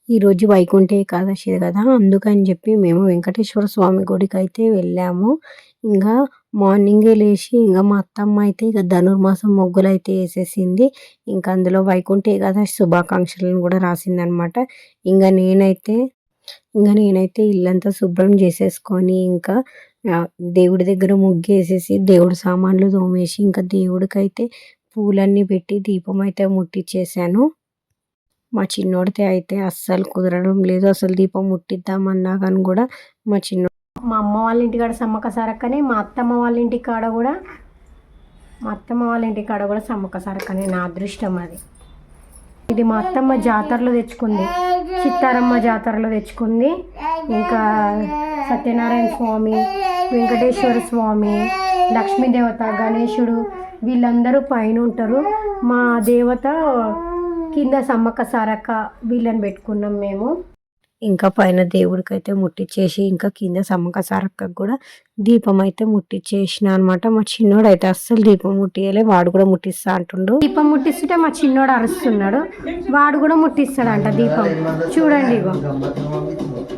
ఈరోజు వైకుంఠ ఏకాదశి కదా, అందుకని చెప్పి మేము వెంకటేశ్వర స్వామి గుడికి అయితే వెళ్ళాము. ఇంకా మార్నింగే లేచి ఇంకా మా అత్తమ్మ అయితే ఇక ధనుర్మాసం ముగ్గులు అయితే వేసేసింది. ఇంకా అందులో వైకుంఠ ఏకాదశి శుభాకాంక్షలను కూడా రాసిందనమాట. ఇంకా నేనైతే ఇల్లంతా శుభ్రం చేసేసుకొని ఇంకా దేవుడి దగ్గర ముగ్గేసేసి దేవుడి సామాన్లు తోమేసి ఇంకా దేవుడికైతే పూలన్నీ పెట్టి దీపం అయితే ముట్టించేసాను. మా చిన్నోడితే అయితే అస్సలు కుదరడం లేదు. అసలు దీపం ముట్టిద్దామన్నా కానీ కూడా మా అమ్మ వాళ్ళ ఇంటికాడ సమ్మక్క సారక్కనే, మా అత్తమ్మ వాళ్ళ ఇంటికాడ కూడా సమ్మక్క సారక్కనే. నా అదృష్టం అది. ఇది మా అత్తమ్మ జాతరలో తెచ్చుకుంది, చిత్తారమ్మ జాతరలో తెచ్చుకుంది. ఇంకా సత్యనారాయణ స్వామి, వెంకటేశ్వర స్వామి, లక్ష్మీదేవత, గణేశుడు వీళ్ళందరూ పైన ఉంటారు. మా దేవత కింద సమ్మక్క సారక్క వీళ్ళని పెట్టుకున్నాం మేము. ఇంకా పైన దేవుడికి అయితే ముట్టించేసి ఇంకా కింద సమ్మక్క సారక్కకు కూడా దీపం అయితే ముట్టించేసిన అనమాట. మా చిన్నోడు అయితే అస్సలు దీపం ముట్టియలే, వాడు కూడా ముట్టిస్తా అంటుండు. దీపం ముట్టిస్తుంటే మా చిన్నోడు అరుస్తున్నాడు, వాడు కూడా ముట్టిస్తాడంట దీపం. చూడండి ఇగో,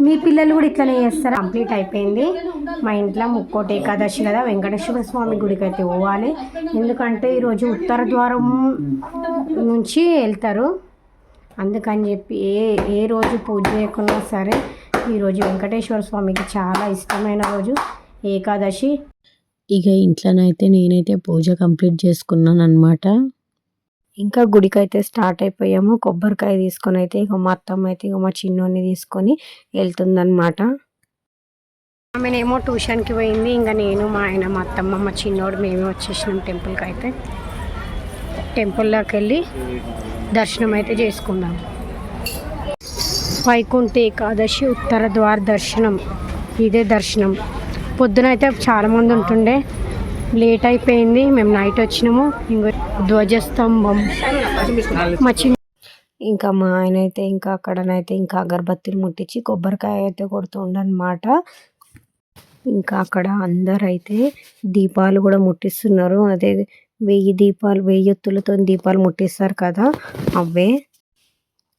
మీ పిల్లలు కూడా ఇట్లనే చేస్తారా? కంప్లీట్ అయిపోయింది. మా ఇంట్లో ముక్కోటి ఏకాదశి కదా, వెంకటేశ్వర స్వామి గుడికి అయితే పోవాలి. ఎందుకంటే ఈరోజు ఉత్తర ద్వారం నుంచి వెళ్తారు. అందుకని చెప్పి ఏ రోజు పూజ చేయకున్నా సరే ఈరోజు వెంకటేశ్వర స్వామికి చాలా ఇష్టమైన రోజు ఏకాదశి. ఇక ఇంట్లోనైతే నేనైతే పూజ కంప్లీట్ చేసుకున్నాను అనమాట. ఇంకా గుడికి అయితే స్టార్ట్ అయిపోయాము. కొబ్బరికాయ తీసుకొని అయితే ఇక మా అత్తమ్మ అయితే ఇక మా చిన్నోని తీసుకొని వెళ్తుందనమాట. ఆమెనేమో ట్యూషన్కి పోయింది. ఇంకా నేను, మా ఆయన, మా అత్తమ్మ, మా చిన్నోడు మేమే వచ్చేసినాం టెంపుల్కి అయితే. టెంపుల్లోకి వెళ్ళి దర్శనం అయితే చేసుకుందాం. వైకుంఠ ఏకాదశి ఉత్తర ద్వార దర్శనం. ఇదే దర్శనం. పొద్దునైతే చాలామంది ఉంటుండే, లేట్ అయిపోయింది. మేము నైట్ వచ్చినాము. ఇంకా ధ్వజస్తంభం ఇంకా మా ఆయన అయితే ఇంకా అక్కడనైతే ఇంకా అగరబత్తిని ముట్టించి కొబ్బరికాయ అయితే కొడుతుండనమాట. ఇంకా అక్కడ అందరైతే దీపాలు కూడా ముట్టిస్తున్నారు. అదే 1000 దీపాలు, 1000 ఒత్తులతో దీపాలు ముట్టిస్తారు కదా, అవే.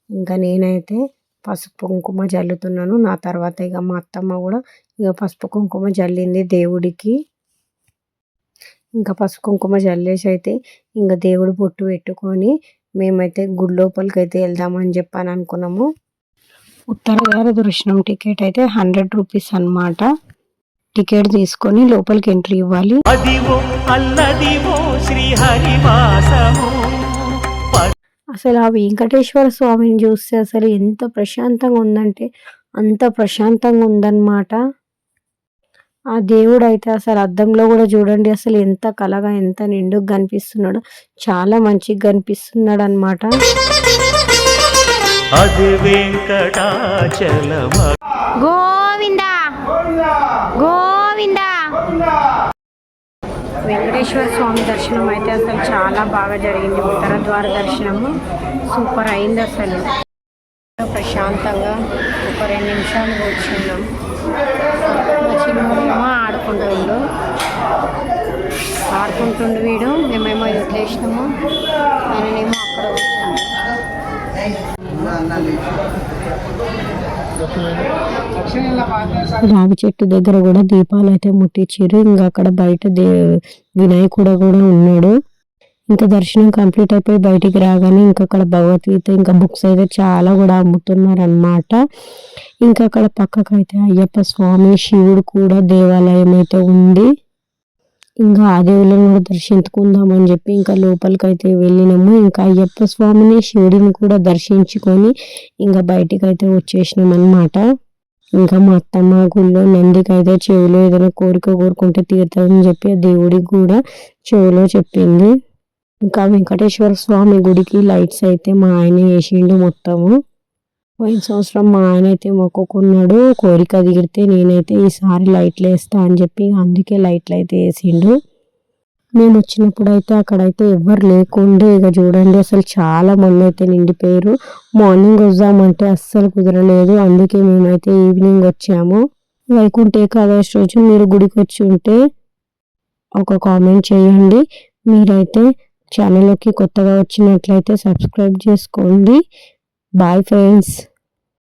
ఇంకా నేనైతే పసుపు కుంకుమ జల్లుతున్నాను. నా తర్వాత ఇక మా అత్తమ్మ కూడా ఇక పసుపు కుంకుమ జల్లింది దేవుడికి. ఇంకా పసుపు కుంకుమ జల్లేసి అయితే ఇంకా దేవుడు బొట్టు పెట్టుకొని మేమైతే గుడి లోపలికి అయితే వెళ్దామని చెప్పని అనుకున్నాము. ఉత్తర ద్వార దర్శనం టికెట్ అయితే 100 రూపీస్ అన్నమాట. టికెట్ తీసుకొని లోపలికి ఎంట్రీ ఇవ్వాలి. అసలు ఆ వెంకటేశ్వర స్వామిని చూస్తే అసలు ఎంత ప్రశాంతంగా ఉందంటే అంత ప్రశాంతంగా ఉందన్నమాట. ఆ దేవుడు అయితే అసలు అద్దంలో కూడా చూడండి, అసలు ఎంత కలగా ఎంత నిండుగా కనిపిస్తున్నాడు. చాలా మంచిగా కనిపిస్తున్నాడు అనమాట. గోవిందా గోవిందా. వెంకటేశ్వర స్వామి దర్శనం అయితే అసలు చాలా బాగా జరిగింది. ఉత్తర ద్వార దర్శనము సూపర్ అయింది. అసలు ప్రశాంతంగా ఒక 2 నిమిషాలు కూర్చున్నాం. చిన్నమేమో ఆడుకుంటుండు వీడు, మేమేమో వదిలేసినాము. ఆయననేమో అక్కడ కూర్చున్నాం. రావి చెట్టు దగ్గర కూడా దీపాలు అయితే ముట్టించారు. ఇంకా అక్కడ బయట వినాయకుడు కూడా ఉన్నాడు. ఇంకా దర్శనం కంప్లీట్ అయిపోయి బయటికి రాగానే ఇంకా అక్కడ భగవద్గీత ఇంకా బుక్స్ అయితే చాలా కూడా అమ్ముతున్నారు అన్నమాట. ఇంకా అక్కడ పక్కకైతే అయ్యప్ప స్వామి, శివుడు కూడా దేవాలయం అయితే ఉంది. ఇంకా ఆ దేవుళ్ళని కూడా దర్శించుకుందామని చెప్పి ఇంకా లోపలికి అయితే వెళ్ళినాము. ఇంకా అయ్యప్ప స్వామిని, శివుడిని కూడా దర్శించుకొని ఇంకా బయటికి అయితే వచ్చేసినాం అన్నమాట. ఇంకా మా అత్తమ్మ గుళ్ళో నందికి అయితే చెవిలో ఏదైనా కోరిక కోరుకుంటే తీరుతుందని చెప్పి ఆ దేవుడికి కూడా చెవిలో చెప్పింది. ఇంకా వెంకటేశ్వర స్వామి గుడికి లైట్స్ అయితే మా ఆయన వేసిండు మొత్తము. పోయిన సంవత్సరం మా ఆయన అయితే మొక్కుకున్నాడు, కోరిక తీరితే నేనైతే ఈసారి లైట్లు వేస్తా అని చెప్పి అందుకే లైట్లు అయితే వేసిండు. మేము వచ్చినప్పుడు అయితే అక్కడైతే ఎవ్వరు లేకుండే. ఇక చూడండి అసలు చాలా మంది అయితే నిండిపోయారు. మార్నింగ్ వద్దామంటే అస్సలు కుదరలేదు, అందుకే మేమైతే ఈవినింగ్ వచ్చాము. వైకుంఠ ఏకాదశి రోజు మీరు గుడికి వచ్చి ఉంటే ఒక కామెంట్ చేయండి. మీరైతే ఛానల్లోకి కొత్తగా వచ్చినట్లయితే సబ్స్క్రైబ్ చేసుకోండి. Bye friends.